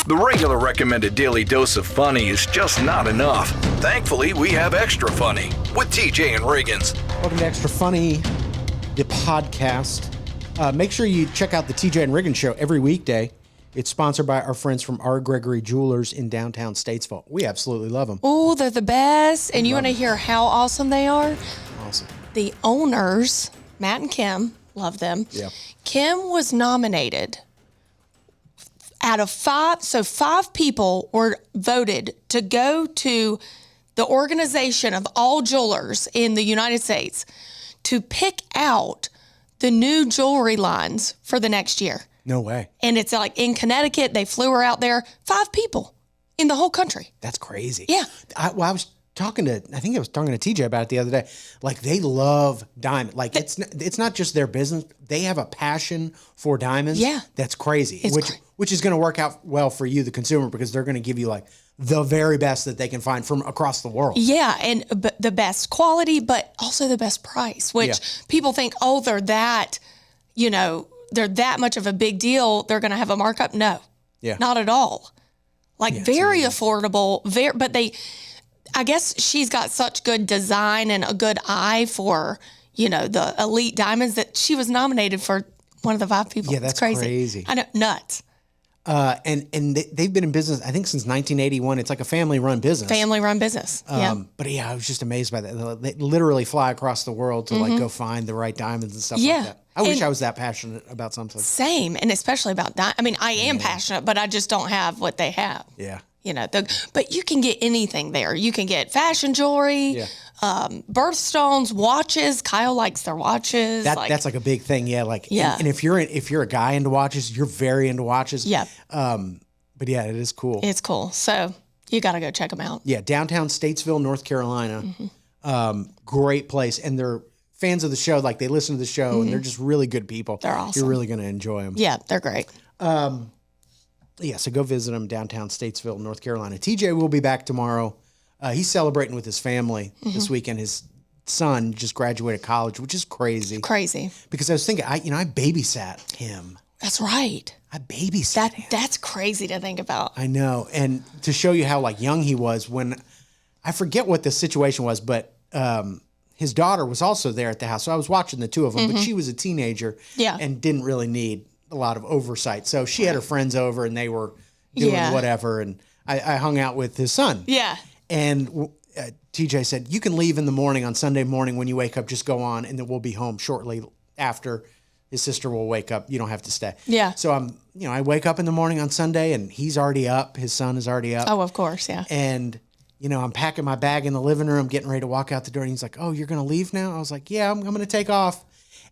The regular recommended daily dose of funny is just not enough. Thankfully, we have Extra Funny with TJ and Riggins. Welcome to Extra Funny, the podcast. Make sure you check out the TJ and Riggins show every weekday. It's sponsored by our friends from R. Gregory Jewelers in downtown Statesville. We absolutely love them. Oh, they're the best. And you want to hear how awesome they are? Awesome. The owners, Matt and Kim, love them. Yeah. Kim was nominated out of 5. So 5 people were voted to go to the organization of all jewelers in the United States to pick out the new jewelry lines for the next year. No way. And it's like in Connecticut, they flew her out there. 5 people in the whole country. That's crazy. Yeah. I was talking to TJ about it the other day. Like, they love diamond. Like, it's not just their business. They have a passion for diamonds. Yeah. That's crazy. It's Which is going to work out well for you, the consumer, because they're going to give you like the very best that they can find from across the world. Yeah, and the best quality, but also the best price, which people think, oh, they're that much of a big deal. They're going to have a markup. No, not at all. Like very affordable, but I guess she's got such good design and a good eye for, the elite diamonds that she was nominated for one of the 5 people. Yeah, that's it's crazy. I know, nuts. And they've been in business, I think, since 1981. It's like a family-run business. Family-run business. But I was just amazed by that. They literally fly across the world to like go find the right diamonds and stuff like that. I wish I was that passionate about something. Same, and especially about that. I mean, I am passionate, but I just don't have what they have. Yeah. But you can get anything there. You can get fashion jewelry, birthstones, watches. Kyle likes their watches. That's like a big thing. Yeah. And if you're a guy into watches, you're very into watches. Yeah. But yeah, it is cool. It's cool. So you got to go check them out. Yeah. Downtown Statesville, North Carolina. Great place. And they're fans of the show. Like, they listen to the show and they're just really good people. They're awesome. You're really going to enjoy them. Yeah. They're great. So go visit him, downtown Statesville, North Carolina. TJ will be back tomorrow. He's celebrating with his family this weekend. His son just graduated college, which is crazy. Crazy. Because I was thinking, I babysat him. That's right. I babysat him. That's crazy to think about. I know. And to show you how young he was, when I forget what the situation was, but his daughter was also there at the house. So I was watching the two of them, but she was a teenager and didn't really need a lot of oversight. So she had her friends over and they were doing whatever. And I hung out with his son. Yeah. And TJ said, you can leave in the morning on Sunday morning when you wake up, just go on and then we'll be home shortly after. His sister will wake up. You don't have to stay. Yeah. So I wake up in the morning on Sunday and he's already up. His son is already up. Oh, of course. Yeah. And, I'm packing my bag in the living room, getting ready to walk out the door. And he's like, oh, you're going to leave now? I was like, yeah, I'm going to take off.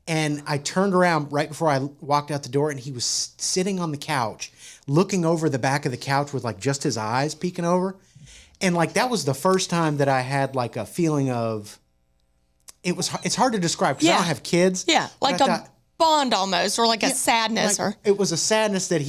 And I turned around right before I walked out the door, and he was sitting on the couch, looking over the back of the couch with just his eyes peeking over. And that was the first time that I had a feeling of, it's hard to describe because I don't have kids. Yeah, like a bond almost, or a sadness. It was a sadness that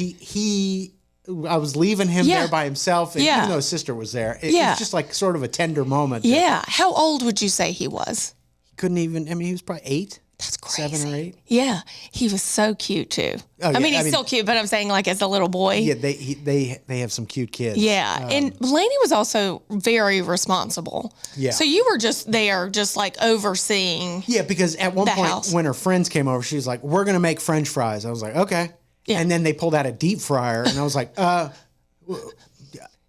I was leaving him there by himself, and even though his sister was there, it was just sort of a tender moment. Yeah. How old would you say he was? He couldn't even, he was probably 8. That's crazy. 7 or 8. Yeah. He was so cute too. Oh, yeah. He's still cute, but I'm saying as a little boy. Yeah, they have some cute kids. Yeah. And Lainey was also very responsible. Yeah. So you were just there, just overseeing. Yeah, because at one point when her friends came over, she was like, we're going to make French fries. I was like, okay. Yeah. And then they pulled out a deep fryer and I was like,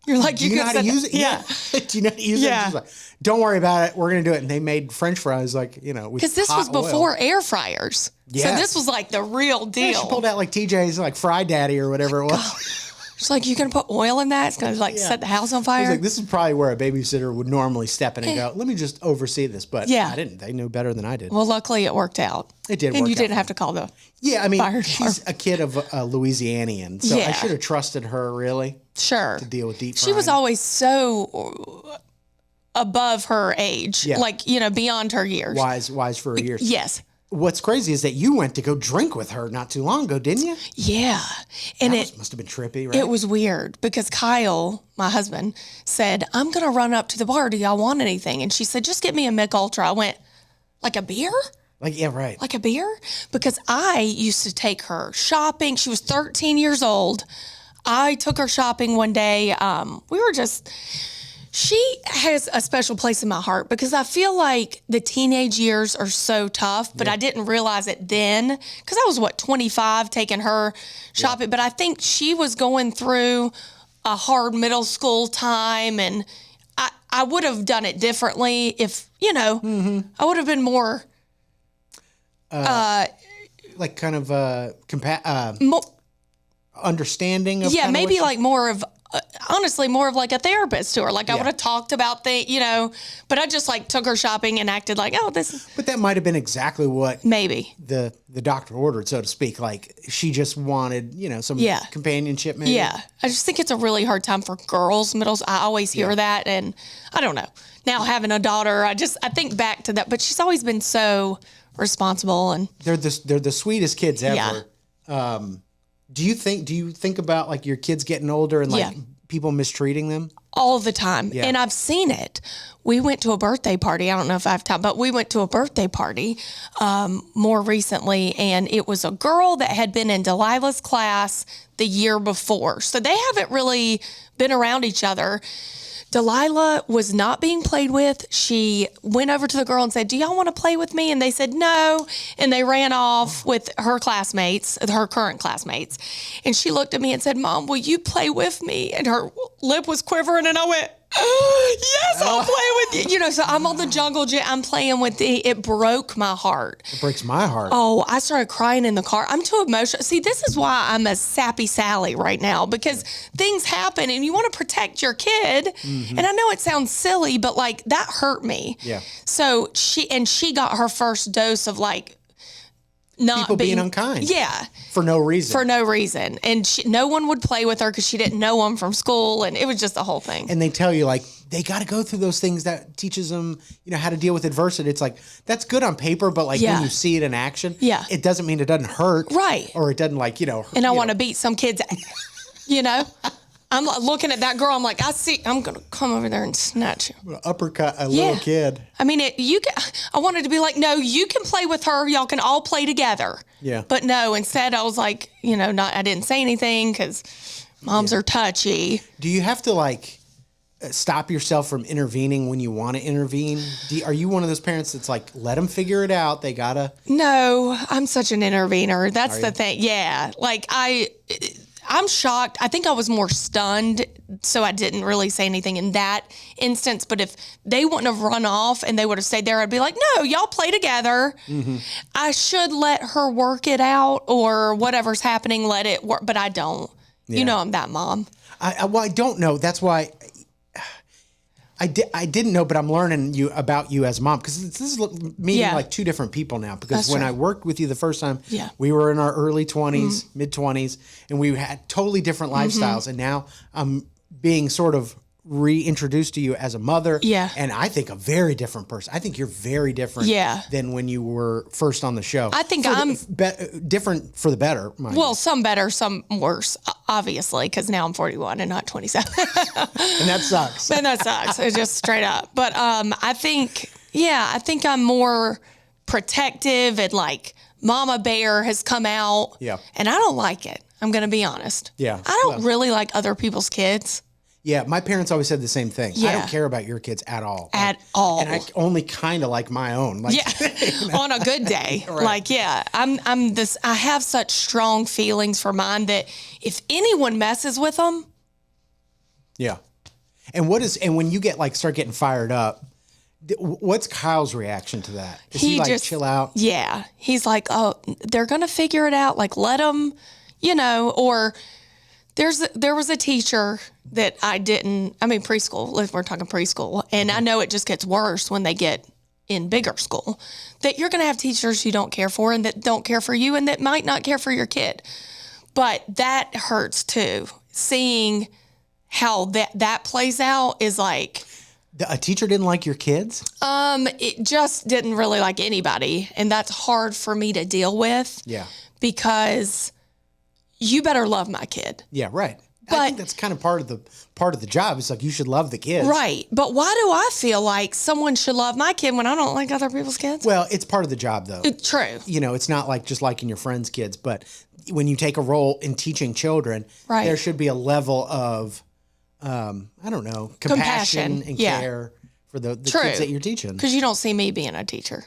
you're like, do you know how to use it? Yeah. Do you know how to use it? She's like, don't worry about it. We're going to do it. And they made French fries because this was before air fryers. Yeah. So this was the real deal. Yeah, she pulled out TJ's Fry Daddy or whatever it was. She's like, you going to put oil in that? It's going to set the house on fire? This is probably where a babysitter would normally step in and go, let me just oversee this. But I didn't. They knew better than I did. Well, luckily it worked out. It did work out. And you didn't have to call the fire she's a kid of a Louisianian. So I should have trusted her, really. Sure. To deal with deep frying. She was always so above her age. Yeah. Beyond her years. Wise for her years. Yes. What's crazy is that you went to go drink with her not too long ago, didn't you? Yeah. And it must have been trippy, right? It was weird because Kyle, my husband, said, I'm going to run up to the bar. Do y'all want anything? And she said, just get me a Mick Ultra. I went, a beer? Yeah, right. Like a beer? Because I used to take her shopping. She was 13 years old. I took her shopping one day. She has a special place in my heart because I feel like the teenage years are so tough, but I didn't realize it then because I was 25 taking her shopping. But I think she was going through a hard middle school time, and I would have done it differently if, I would have been more like kind of understanding of maybe like more of honestly more of like a therapist to her. Like I would have talked about but I just like took her shopping and acted like, oh, this is. But that might have been exactly what maybe the doctor ordered, so to speak. Like she just wanted, some companionship maybe. Yeah. I just think it's a really hard time for girls, middles. I always hear that, and I don't know. Now having a daughter, I think back to that, but she's always been so responsible, and they're the sweetest kids ever. Yeah. Do you think about like your kids getting older and like people mistreating them? All the time. Yeah. And I've seen it. We went to a birthday party. I don't know if I have time, but we went to a birthday party more recently, and it was a girl that had been in Delilah's class the year before. So they haven't really been around each other. Delilah was not being played with. She went over to the girl and said, do y'all want to play with me? And they said, no. And they ran off with her classmates, her current classmates. And she looked at me and said, Mom, will you play with me? And her lip was quivering, and I went, yes, I'll play with you. So I'm on the jungle gym. I'm playing with it broke my heart. It breaks my heart. Oh, I started crying in the car. I'm too emotional. See, this is why I'm a sappy Sally right now, because things happen and you want to protect your kid. Mm-hmm. And I know it sounds silly, but like that hurt me. Yeah. So she got her first dose of like not people being unkind. Yeah. For no reason. And no one would play with her because she didn't know them from school. And it was just the whole thing. And they tell you like, they got to go through those things that teaches them, how to deal with adversity. It's like, that's good on paper, but like when you see it in action, it doesn't mean it doesn't hurt. Right. Or it doesn't like, And I want to beat some kids, I'm looking at that girl. I'm like, I'm going to come over there and snatch you. Uppercut a little kid. I mean, I wanted to be like, no, you can play with her. Y'all can all play together. Yeah. But no, instead I was like, I didn't say anything because moms are touchy. Do you have to like stop yourself from intervening when you want to intervene? Are you one of those parents that's like, let them figure it out? They gotta. No, I'm such an intervener. That's the thing. Yeah. Like I'm shocked. I think I was more stunned, so I didn't really say anything in that instance. But if they wouldn't have run off and they would have stayed there, I'd be like, no, y'all play together. Mm-hmm. I should let her work it out or whatever's happening, let it work. But I don't. Yeah. I'm that mom. I don't know. That's why I didn't know, but I'm learning about you as a mom because this is meeting like two different people now. Because that's when I worked with you the first time, we were in our early 20s, mid 20s, and we had totally different lifestyles. And now I'm being sort of reintroduced to you as a mother. Yeah. And I think a very different person. I think you're very different than when you were first on the show. I think I'm different for the better. Some better, some worse, obviously, because now I'm 41 and not 27. And that sucks. And that sucks. It's just straight up. But I think I'm more protective and like Mama Bear has come out. Yeah. And I don't like it. I'm going to be honest. Yeah. I don't really like other people's kids. Yeah, my parents always said the same thing. Yeah. I don't care about your kids at all. At all. And I only kind of like my own. Like, on a good day. Right. Like, I have such strong feelings for mine that if anyone messes with them. Yeah. And when you start getting fired up, what's Kyle's reaction to that? Is he like, chill out? Yeah. He's like, oh, they're going to figure it out. Like, let them, or there was a teacher that preschool, we're talking preschool, and I know it just gets worse when they get in bigger school, that you're going to have teachers you don't care for and that don't care for you and that might not care for your kid. But that hurts too. Seeing how that plays out is like... A teacher didn't like your kids? It just didn't really like anybody. And that's hard for me to deal with. Yeah. Because you better love my kid. Yeah, right. But I think that's kind of part of the job. It's like you should love the kids. Right. But why do I feel like someone should love my kid when I don't like other people's kids? Well, it's part of the job though. True. It's not like just liking your friends' kids, but when you take a role in teaching children, Right. there should be a level of, I don't know, compassion and care for the kids that you're teaching. Because you don't see me being a teacher.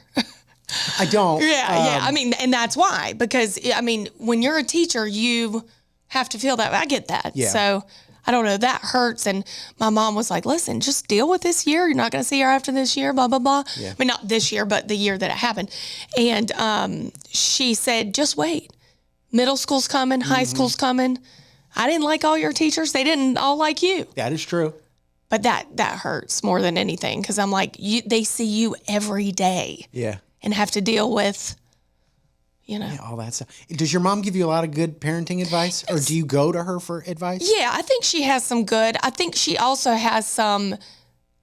I don't. Yeah. I mean, and that's why. Because, I mean, when you're a teacher, you have to feel that. I get that. Yeah. So, I don't know. That hurts. And my mom was like, listen, just deal with this year. You're not going to see her after this year, blah, blah, blah. Yeah. I mean, not this year, but the year that it happened. And she said, just wait. Middle school's coming. High school's coming. I didn't like all your teachers. They didn't all like you. That is true. But that hurts more than anything because I'm like, they see you every day. Yeah. And have to deal with, all that stuff. Does your mom give you a lot of good parenting advice, or do you go to her for advice? Yeah, I think she has some good. I think she also has some,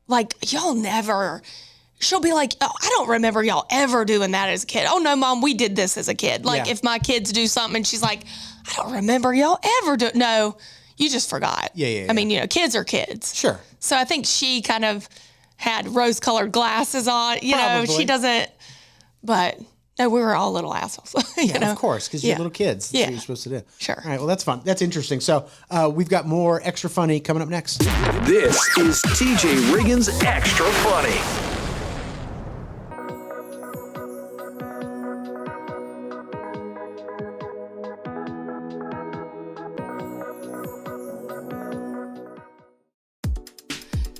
like, she'll be like, oh, I don't remember y'all ever doing that as a kid. Oh, no, Mom, we did this as a kid. Like, if my kids do something, and she's like, I don't remember y'all ever do. No, you just forgot. Yeah. I mean, kids are kids. Sure. So I think she kind of had rose-colored glasses on. Probably. She doesn't, but... No, we were all little assholes. Of course, because you're little kids. That's what you're supposed to do. Sure. All right, well, that's fun. That's interesting. So we've got more Extra Funny coming up next. This is TJ Riggins Extra Funny.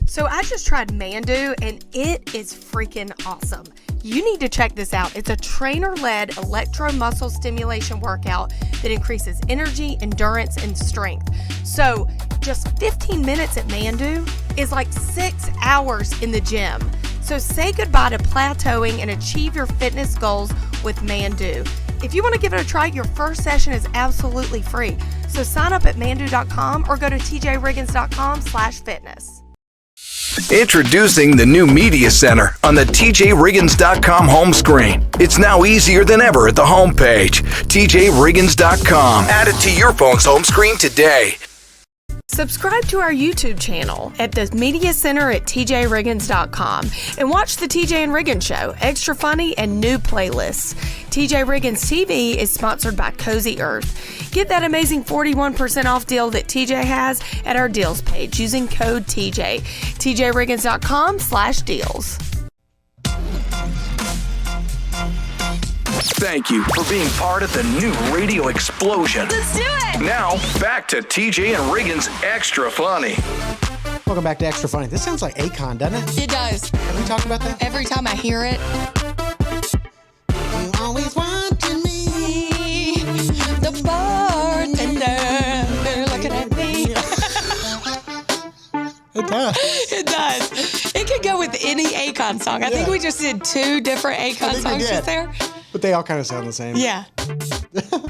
So I just tried Mandu, and it is freaking awesome. You need to check this out. It's a trainer-led electromuscle stimulation workout that increases energy, endurance, and strength. So just 15 minutes at Mandu is like 6 hours in the gym. So say goodbye to plateauing and achieve your fitness goals with Mandu. If you want to give it a try, your first session is absolutely free. So sign up at mandu.com or go to tjriggins.com/fitness. Introducing the new Media Center on the TJRiggins.com home screen. It's now easier than ever at the homepage. TJRiggins.com. Add it to your phone's home screen today. Subscribe to our YouTube channel at the Media Center at TJRiggins.com and watch the TJ and Riggins Show, extra funny and new playlists. TJ Riggins TV is sponsored by Cozy Earth. Get that amazing 41% off deal that TJ has at our deals page using code TJ. TJRiggins.com/deals. Thank you for being part of the new radio explosion. Let's do it! Now, back to TJ and Riggins Extra Funny. Welcome back to Extra Funny. This sounds like Akon, doesn't it? It does. Have we talked about that? Every time I hear it. You always wanted me. The bartender, they're looking at me. It does. It does. It could go with any Akon song. I think we just did 2 different Akon songs just there. But they all kind of sound the same. Yeah.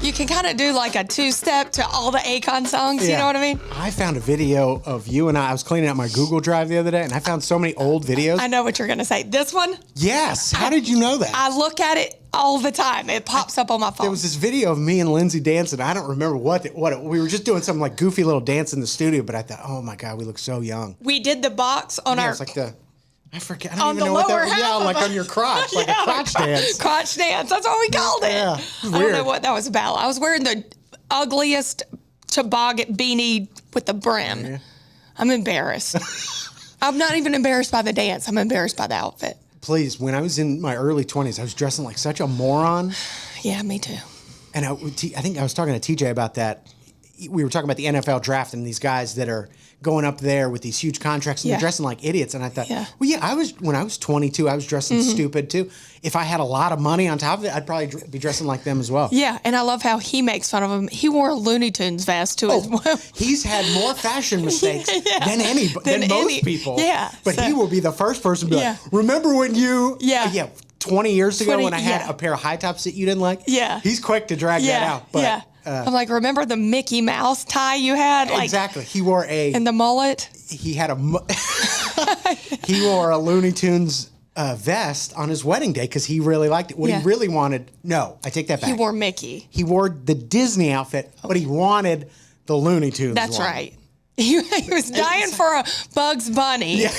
You can kind of do like a 2-step to all the Akon songs. You know what I mean? I found a video of you and I was cleaning out my Google Drive the other day, and I found so many old videos. I know what you're going to say. This one? Yes. How did you know that? I look at it all the time. It pops up on my phone. There was this video of me and Lindsay dancing. I don't remember what we were just doing some like goofy little dance in the studio, but I thought, oh my God, we look so young. We did the box on our... It's like I forget. I don't on even the know what lower that was. half Yeah, of like on your crotch, like a crotch dance. Crotch dance. That's what we called it. Yeah. I don't know what that was about. I was wearing the ugliest toboggan beanie with the brim. Yeah. I'm embarrassed. I'm not even embarrassed by the dance. I'm embarrassed by the outfit. Please, when I was in my early 20s, I was dressing like such a moron. Yeah, me too. And I think I was talking to TJ about that. We were talking about the NFL draft and these guys that are going up there with these huge contracts and they're dressing like idiots. And I thought, when I was 22, I was dressing stupid too. If I had a lot of money on top of it, I'd probably be dressing like them as well. Yeah, and I love how he makes fun of him. He wore a Looney Tunes vest too as well. He's had more fashion mistakes than most people. Yeah. But he will be the first person to be like, remember when you... 20 years ago when I had a pair of high tops that you didn't like? Yeah. He's quick to drag that out. But, I'm like, remember the Mickey Mouse tie you had? Like, exactly. He wore and the mullet. He had he wore a Looney Tunes vest on his wedding day because he really liked it. What he really wanted, I take that back. He wore Mickey. He wore the Disney outfit, but he wanted the Looney Tunes That's one. right. He was dying for a Bugs Bunny. Yeah.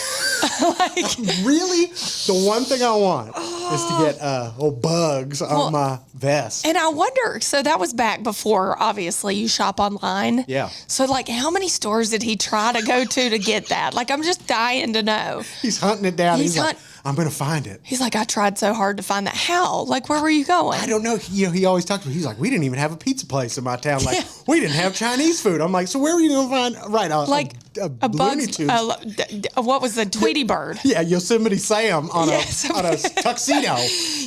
Really? The one thing I want is to get old Bugs on my vest. And I wonder, so that was back before, obviously, you shop online. Yeah. So, like, how many stores did he try to go to get that? Like, I'm just dying to know. He's hunting it down. He's like, I'm going to find it. He's like, I tried so hard to find that. How? Like, where were you going? I don't know. He always talked to me. He's like, we didn't even have a pizza place in my town. Like, we didn't have Chinese food. I'm like, so where were you going to find? Right. A Bugs, what was the Tweety Bird? Yeah, Yosemite Sam on a tuxedo.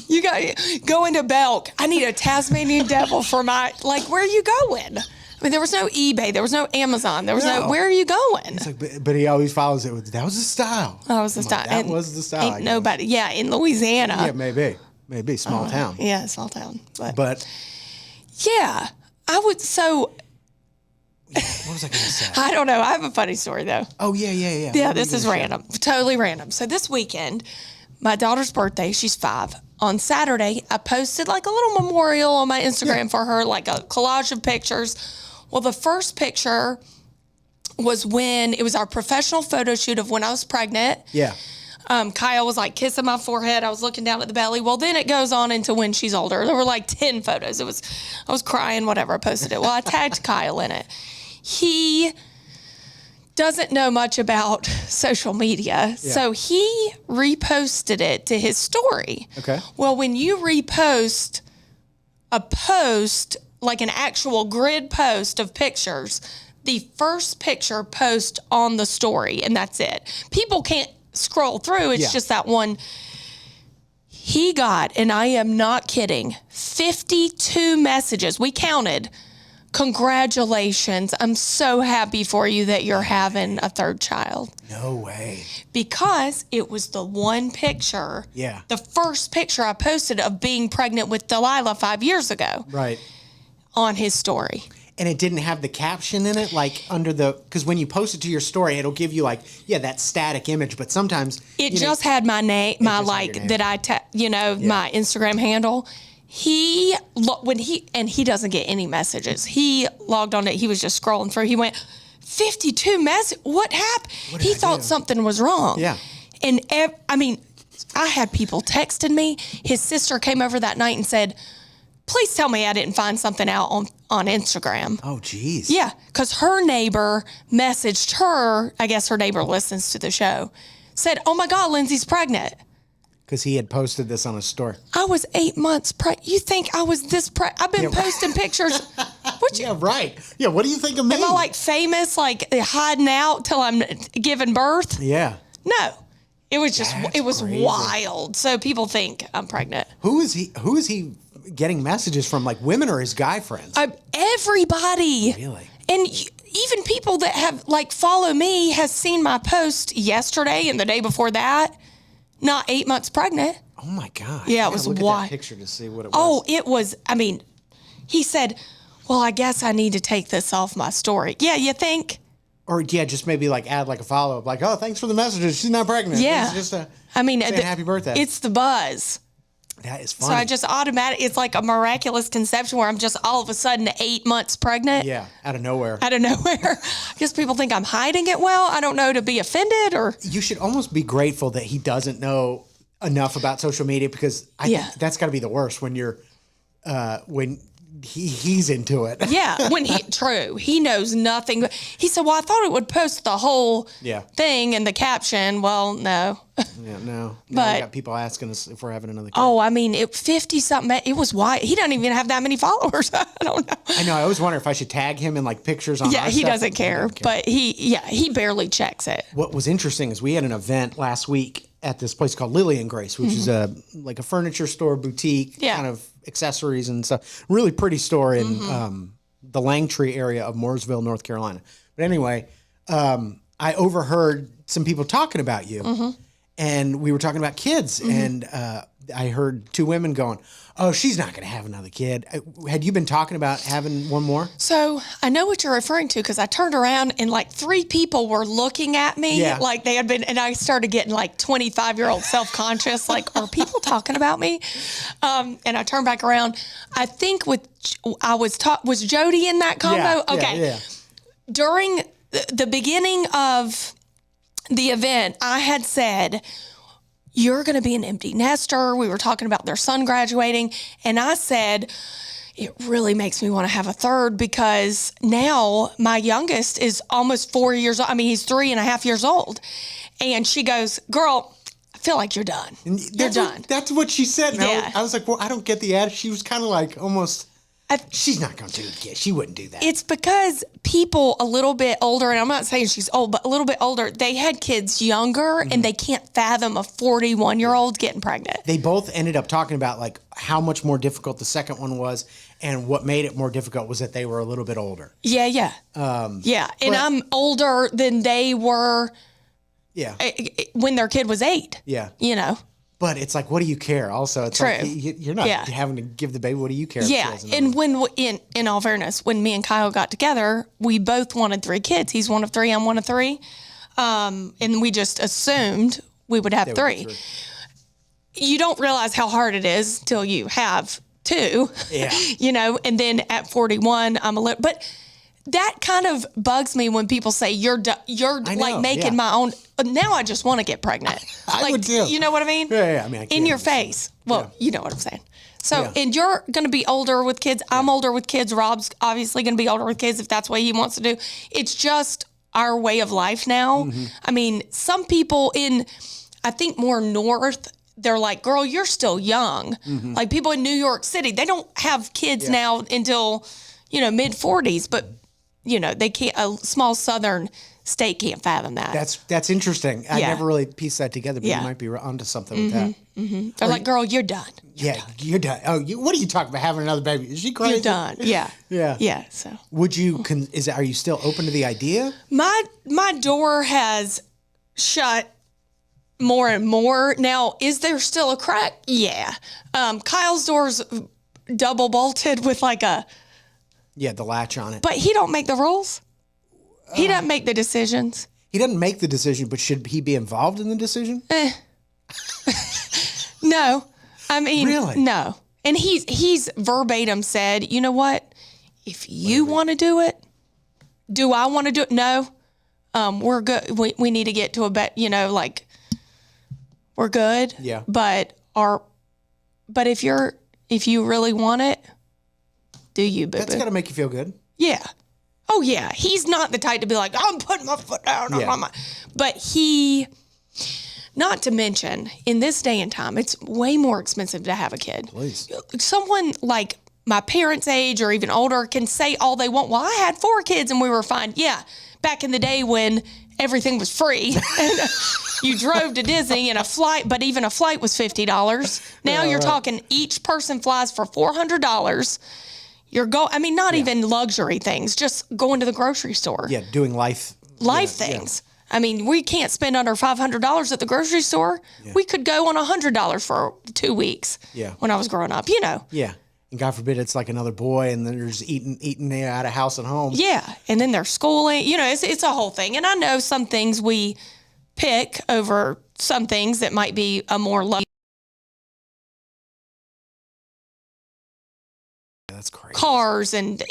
You got go into Belk. I need a Tasmanian devil for my, like, where are you going? I mean, there was no eBay. There was no Amazon. There was no where are you going? It's like, but he always follows it with, that was the style. That was the style. That was the style. Ain't nobody. Yeah, in Louisiana. Yeah, maybe. Small town. Yeah, small town. But yeah, I would, so. What was I going to say? I don't know. I have a funny story, though. Oh, yeah. Yeah, this is random. Totally random. So this weekend, my daughter's birthday, she's 5. On Saturday, I posted like a little memorial on my Instagram for her, like a collage of pictures. Well, the first picture was when it was our professional photo shoot of when I was pregnant. Yeah. Kyle was like kissing my forehead. I was looking down at the belly. Well, then it goes on into when she's older. There were like 10 photos. I was crying, whatever. I posted it. Well, I tagged Kyle in it. He doesn't know much about social media, so he reposted it to his story. Okay. Well, when you repost a post, like an actual grid post of pictures, the first picture post on the story, and that's it. People can't scroll through. It's just that one. He got, and I am not kidding, 52 messages. We counted. Congratulations. I'm so happy for you that you're having a third child. No way. Because it was the one picture, the first picture I posted of being pregnant with Delilah 5 years ago. Right. On his story. And it didn't have the caption in it, like under because when you post it to your story, it'll give you like, that static image, but sometimes. It just had my name, my Instagram handle. He doesn't get any messages. He logged on it. He was just scrolling through. He went, 52 messages. What happened? He thought something was wrong. Yeah. And I had people texting me. His sister came over that night and said, please tell me I didn't find something out on Instagram. Oh, geez. Yeah, because her neighbor messaged her. I guess her neighbor listens to the show. Said, oh my God, Lindsay's pregnant. Because he had posted this on his story. I was 8 months pregnant. You think I was this pregnant? I've been posting pictures. Yeah, right. Yeah, what do you think of me? Am I like famous, like hiding out till I'm giving birth? Yeah. No. It was just, That's it was crazy. Wild. So people think I'm pregnant. Who is he getting messages from, like women or his guy friends? Everybody. Really? And even people that have like follow me has seen my post yesterday and the day before that. Not 8 months pregnant. Oh my God. Yeah, it was look wild. At that picture to see what it was. Oh, it was. He said, well, I guess I need to take this off my story. Yeah, you think? Or just maybe like add like a follow up, like, oh, thanks for the messages. She's not pregnant. Yeah. It's just saying happy birthday. It's the buzz. That is funny. So I just it's like a miraculous conception where I'm just all of a sudden 8 months pregnant. Yeah, out of nowhere. I guess people think I'm hiding it well. I don't know, to be offended or. You should almost be grateful that he doesn't know enough about social media, because I think that's got to be the worst when you're when he's into it. Yeah, true. He knows nothing. He said, well, I thought it would post the whole thing and the caption. Well, no. Yeah, no. But we got people asking us if we're having another kid. Oh, 50-something. It was why he doesn't even have that many followers. I don't know. I know. I always wonder if I should tag him in like pictures on. Yeah, our he stuff. doesn't care. But he barely checks it. What was interesting is we had an event last week at this place called Lily and Grace, which is a furniture store, boutique, kind of accessories and stuff. Really pretty store in the Langtree area of Mooresville, North Carolina. But anyway, I overheard some people talking about you, and we were talking about kids, and I heard two women going, oh, she's not going to have another kid. Had you been talking about having one more? So I know what you're referring to, because I turned around and like 3 people were looking at me like they had been, and I started getting like 25-year-old self-conscious, like, are people talking about me? And I turned back around. I think was Jody in that combo? Yeah, okay. yeah. During the beginning of the event, I had said, you're going to be an empty nester. We were talking about their son graduating. And I said, it really makes me want to have a third because now my youngest is almost 4 years old. I mean, he's 3.5 years old. And she goes, girl, I feel like you're done. You're done. That's what she said. Yeah. I was like, well, I don't get the attitude. She was kind of like almost, she's not going to do it. She wouldn't do that. It's because people a little bit older, and I'm not saying she's old, but a little bit older, they had kids younger and they can't fathom a 41-year-old getting pregnant. They both ended up talking about like how much more difficult the second one was. And what made it more difficult was that they were a little bit older. Yeah, yeah. And I'm older than they were when their kid was 8. Yeah. You know. But it's like, what do you care? Also, it's True. like you're not having to give the baby. What do you care? Yeah, and when in all fairness, when me and Kyle got together, we both wanted 3 kids. He's one of 3, I'm one of 3, and we just assumed we would have 3. You don't realize how hard it is till you have 2. Yeah, you know. And then at 41, I'm a little. But that kind of bugs me when people say you're like making my own. Now I just want to get pregnant. I would too. You know what I mean? Yeah. I mean, in your face. Well, you know what I'm saying. So, and you're going to be older with kids. I'm older with kids. Rob's obviously going to be older with kids if that's what he wants to do. It's just our way of life now. Mm-hmm. I mean, some people I think more north, they're like, girl, you're still young. Mm-hmm. Like people in New York City, they don't have kids now until, mid 40s, but they can't, a small Southern state can't fathom that. That's interesting. I never really pieced that together, but you might be onto something with that. Mm-hmm. They're like, girl, you're done. You're done. Oh, what are you talking about having another baby? Is she crazy? You're done. Yeah. Yeah. So would you, are you still open to the idea? My door has shut more and more. Now, is there still a crack? Yeah. Kyle's door's double bolted with like the latch on it. But he don't make the rules. He doesn't make the decisions. He doesn't make the decision, but should he be involved in the decision? No. I mean, really? No. And he's verbatim said, you know what? If you want to do it, do I want to do it? No. We're good. We need to get to a bet, we're good. Yeah. But if you really want it, do you, boo-boo? That's got to make you feel good. Yeah. Oh, yeah. He's not the type to be like, I'm putting my foot down. But not to mention, in this day and time, it's way more expensive to have a kid. Please. Someone like my parents' age or even older can say all they want. Well, I had 4 kids and we were fine. Yeah. Back in the day when everything was free and you drove to Disney and but even a flight was $50. Now you're talking each person flies for $400. Not even luxury things, just going to the grocery store. Yeah, doing life things. Yeah. I mean, we can't spend under $500 at the grocery store. Yeah. We could go on $100 for 2 weeks. Yeah. When I was growing up, Yeah. And God forbid it's like another boy and then there's eating out of house and home. Yeah. And then they're schooling. It's a whole thing. And I know some things we pick over some things that might be a more That's crazy. Cars and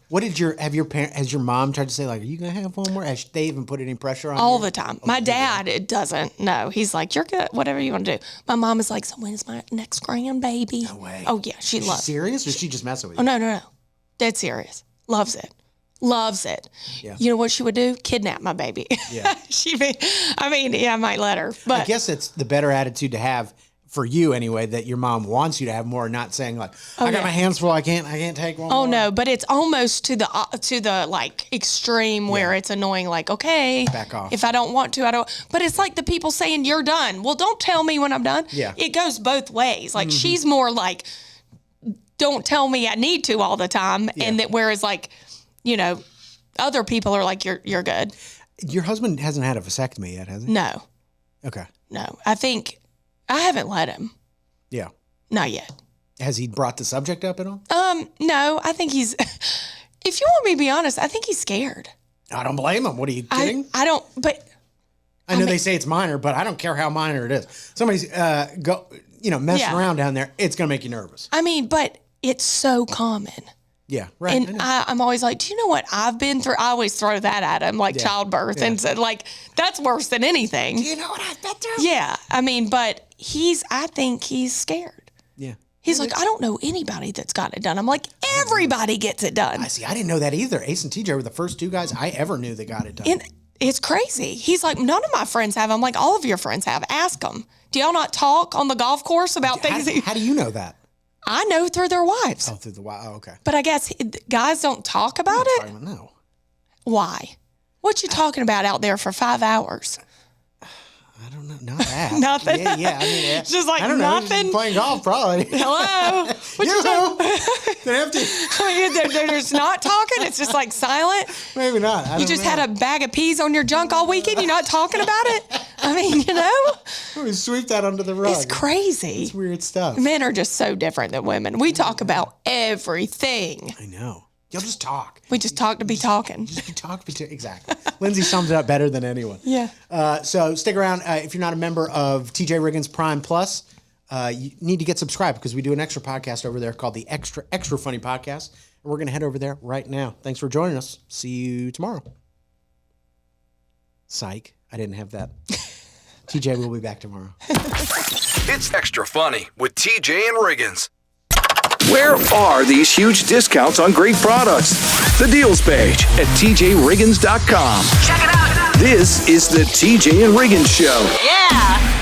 What has your mom tried to say, like, are you gonna have one more? Has they even put any pressure on all you? the time? My dad, it doesn't. No, he's like, you're good, whatever you want to do. My mom is like, so when's my next grandbaby? No way. Oh yeah, she loves. She serious, or is she just messing with you? Oh no, dead serious. Loves it. Yeah. You know what she would do? Kidnap my baby. Yeah. I might let her. But I guess it's the better attitude to have. For you anyway, that your mom wants you to have more, not saying like, I got my hands full, I can't take one more. Oh no, but it's almost to the like extreme where it's annoying, like, okay, back off. If I don't want to, I don't. But it's like the people saying you're done. Well, don't tell me when I'm done. Yeah. It goes both ways. Like she's more like, don't tell me I need to all the time. Yeah. And that whereas like, other people are like, you're good. Your husband hasn't had a vasectomy yet, has he? No. Okay. No, I haven't let him. Yeah. Not yet. Has he brought the subject up at all? No, I think he's, if you want me to be honest, I think he's scared. I don't blame him. What are you kidding? I don't, but. I know they say it's minor, but I don't care how minor it is. Somebody's, messing around down there, it's going to make you nervous. I mean, but it's so common. Yeah, right. And I'm always like, do you know what I've been through? I always throw that at him, like childbirth. And said, like, that's worse than anything. Do you know what I've been through? Yeah. I mean, but I think he's scared. Yeah. He's like, I don't know anybody that's got it done. I'm like, everybody gets it done. I see. I didn't know that either. Ace and TJ were the first two guys I ever knew that got it done. And it's crazy. He's like, none of my friends have. I'm like, all of your friends have. Ask them. Do y'all not talk on the golf course about things? How do you know that? I know through their wives. Oh, through the wife. Oh, okay. But I guess guys don't talk about it. No. Why? What you talking about out there for 5 hours? I don't know. Not that. Nothing. Yeah. I mean, It's just like I don't nothing. know. Just playing golf, probably. Hello. What you Don't have to. They're just not talking. It's just like silent. Maybe not. I You just had a bag of peas on your junk all weekend. You're not talking about it. I mean, We sweep that under the rug. It's crazy. It's weird stuff. Men are just so different than women. We talk about everything. I know. You'll just talk. We just talk to be talking. Just be talking. Exactly. Lindsay sums it up better than anyone. Yeah. So stick around. If you're not a member of TJ Riggins Prime Plus, you need to get subscribed because we do an extra podcast over there called the Extra Funny Podcast. And we're going to head over there right now. Thanks for joining us. See you tomorrow. Psych. I didn't have that. TJ will be back tomorrow. It's Extra Funny with TJ and Riggins. Where are these huge discounts on great products? The deals page at TJRiggins.com. Check it out. This is the TJ and Riggins Show. Yeah.